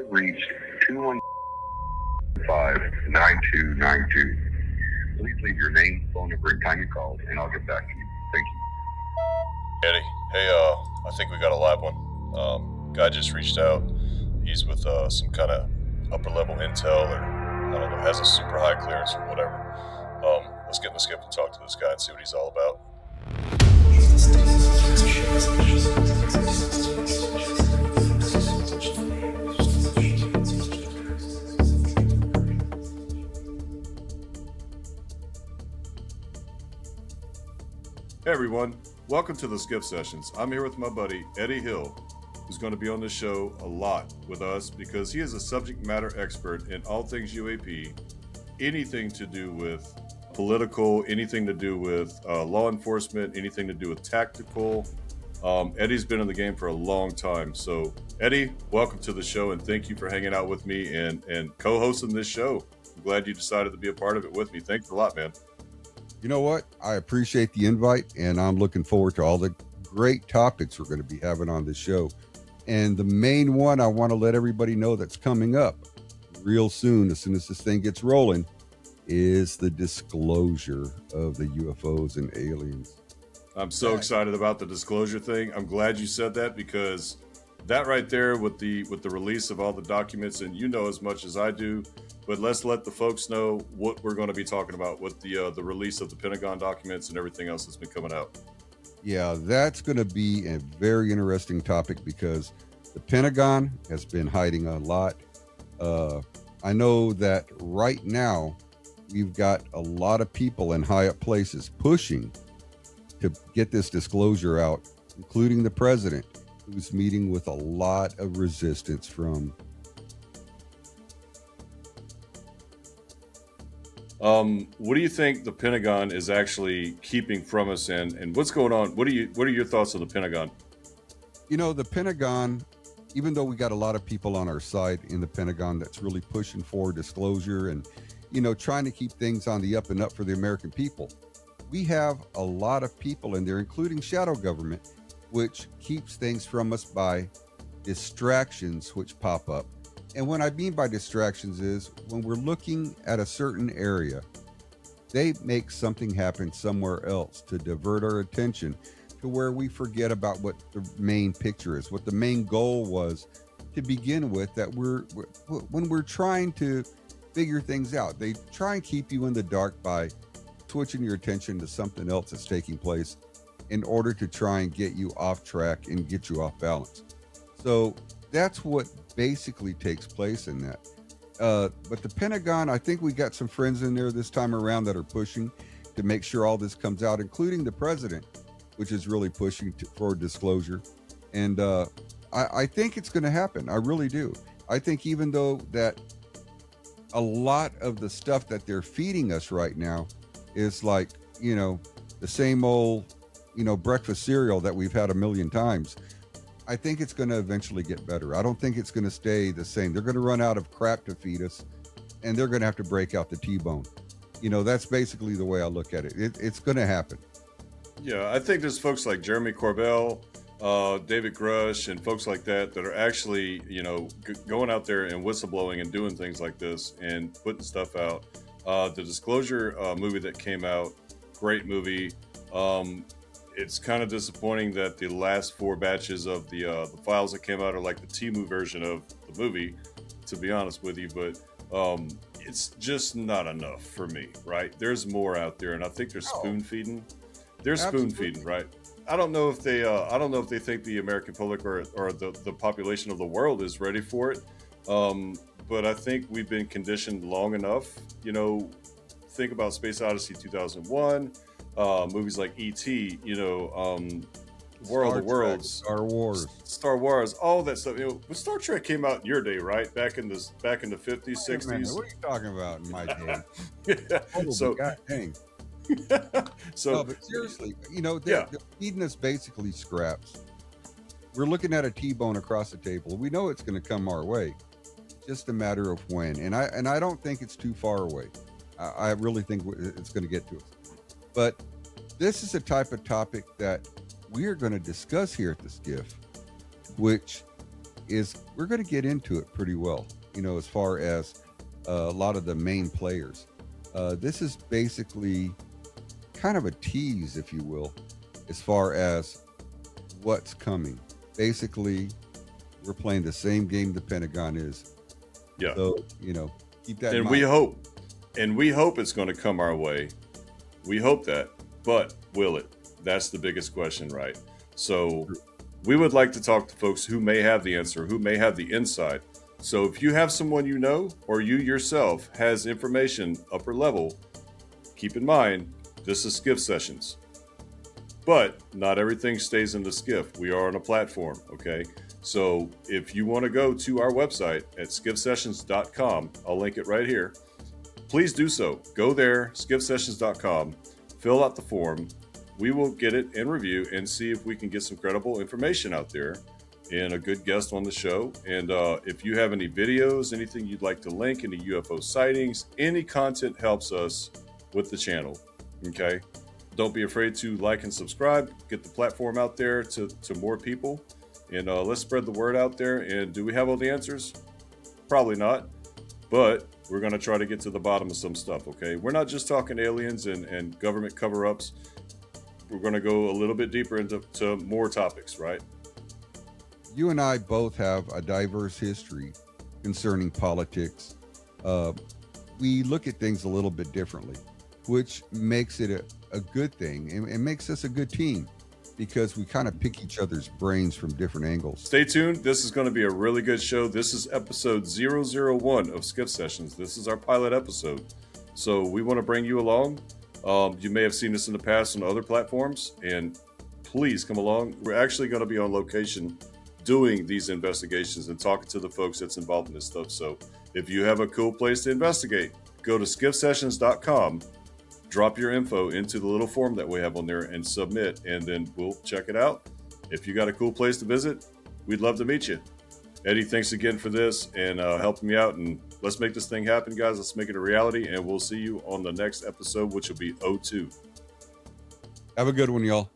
reached 215-9292. Please leave your name, phone number, and time you called, and I'll get back to you. Thank you. Eddie, hey, I think we got a live one. Guy just reached out. He's with some kind of upper level intel, or I don't know, has a super high clearance or whatever. Let's get in the skip and talk to this guy and see what he's all about. Hey everyone, welcome to the Skip Sessions. I'm here with my buddy Eddie Hill, who's going to be on the show a lot with us because he is a subject matter expert in all things UAP, anything to do with political, anything to do with law enforcement, anything to do with tactical. Eddie's been in the game for a long time. So Eddie, welcome to the show and thank you for hanging out with me and co-hosting this show. I'm glad you decided to be a part of it with me. Thanks a lot, man. You know what? I appreciate the invite, and I'm looking forward to all the great topics we're going to be having on this show. And the main one I want to let everybody know that's coming up real soon as this thing gets rolling, is the disclosure of the UFOs and aliens. I'm so excited about the disclosure thing. I'm glad you said that because that right there with the release of all the documents, and you know as much as I do, but let's let the folks know what we're going to be talking about with the release of the Pentagon documents and everything else that's been coming out. Yeah, that's going to be a very interesting topic because the Pentagon has been hiding a lot. I know that right now we've got a lot of people in high up places pushing to get this disclosure out, including the president, who's meeting with a lot of resistance from. What do you think the Pentagon is actually keeping from us, and what's going on? What are your thoughts on the Pentagon? You know, the Pentagon, even though we got a lot of people on our side in the Pentagon that's really pushing for disclosure and, you know, trying to keep things on the up and up for the American people, we have a lot of people in there, including shadow government, which keeps things from us by distractions which pop up. And what I mean by distractions is when we're looking at a certain area, they make something happen somewhere else to divert our attention to where we forget about what the main picture is, what the main goal was to begin with, that when we're trying to figure things out, they try and keep you in the dark by switching your attention to something else that's taking place in order to try and get you off track and get you off balance. So that's what basically takes place in that. But the Pentagon, I think we got some friends in there this time around that are pushing to make sure all this comes out, including the president, which is really pushing for disclosure. And I think it's going to happen. I really do. I think even though that a lot of the stuff that they're feeding us right now is like, you know, the same old, you know, breakfast cereal that we've had a million times, I think it's going to eventually get better. I don't think it's going to stay the same. They're going to run out of crap to feed us, and they're going to have to break out the T-bone. You know, that's basically the way I look at it. It's going to happen. Yeah, I think there's folks like Jeremy Corbell, David Grush, and folks like that are actually, you know, going out there and whistleblowing and doing things like this and putting stuff out. The Disclosure movie that came out, great movie. It's kind of disappointing that the last 4 batches of the files that came out are like the Temu version of the movie, to be honest with you. But it's just not enough for me, right? There's more out there, and I think they're spoon feeding. They're spoon feeding, right? I don't know if they think the American public or the population of the world is ready for it. But I think we've been conditioned long enough. You know, think about Space Odyssey 2001. Movies like E.T., you know, World of Worlds, Star Wars, all that stuff. You know, but Star Trek came out in your day, right? Back in the 50s, 60s. What are you talking about in my day? Yeah. So, God dang. So, no, but seriously, you know, they're feeding us basically scraps. We're looking at a T-bone across the table. We know it's going to come our way. It's just a matter of when. And I don't think it's too far away. I really think it's going to get to us. But this is a type of topic that we are going to discuss here at the SCIF, which is we're going to get into it pretty well, as far as a lot of the main players. This is basically kind of a tease, if you will, as far as what's coming. Basically, we're playing the same game the Pentagon is. Yeah. So, keep that in And mind. we hope it's going to come our way. We hope that, but will it? That's the biggest question, right? So we would like to talk to folks who may have the answer, who may have the insight. So if you have someone you know, or you yourself has information upper level, keep in mind, this is SCIF sessions. But not everything stays in the SCIF. We are on a platform, okay? So if you want to go to our website at scifsessions.com, I'll link it right here. Please do so. Go there, scifsessions.com, fill out the form. We will get it and review and see if we can get some credible information out there and a good guest on the show. And if you have any videos, anything you'd like to link, any UFO sightings, any content helps us with the channel, okay? Don't be afraid to like and subscribe, get the platform out there to more people, and let's spread the word out there. And do we have all the answers? Probably not, but we're going to try to get to the bottom of some stuff, okay? We're not just talking aliens and government cover-ups. We're going to go a little bit deeper into more topics, right? You and I both have a diverse history concerning politics. We look at things a little bit differently, which makes it a good thing. It makes us a good team because we kind of pick each other's brains from different angles. Stay tuned. This is going to be a really good show. This is episode 001 of SCIF Sessions. This is our pilot episode. So we want to bring you along. You may have seen us in the past on other platforms, and please come along. We're actually going to be on location doing these investigations and talking to the folks that's involved in this stuff. So if you have a cool place to investigate, go to scifsessions.com, drop your info into the little form that we have on there and submit, and then we'll check it out. If you got a cool place to visit, we'd love to meet you. Eddie, thanks again for this and helping me out, and let's make this thing happen, guys. Let's make it a reality, and we'll see you on the next episode, which will be 02. Have a good one, y'all.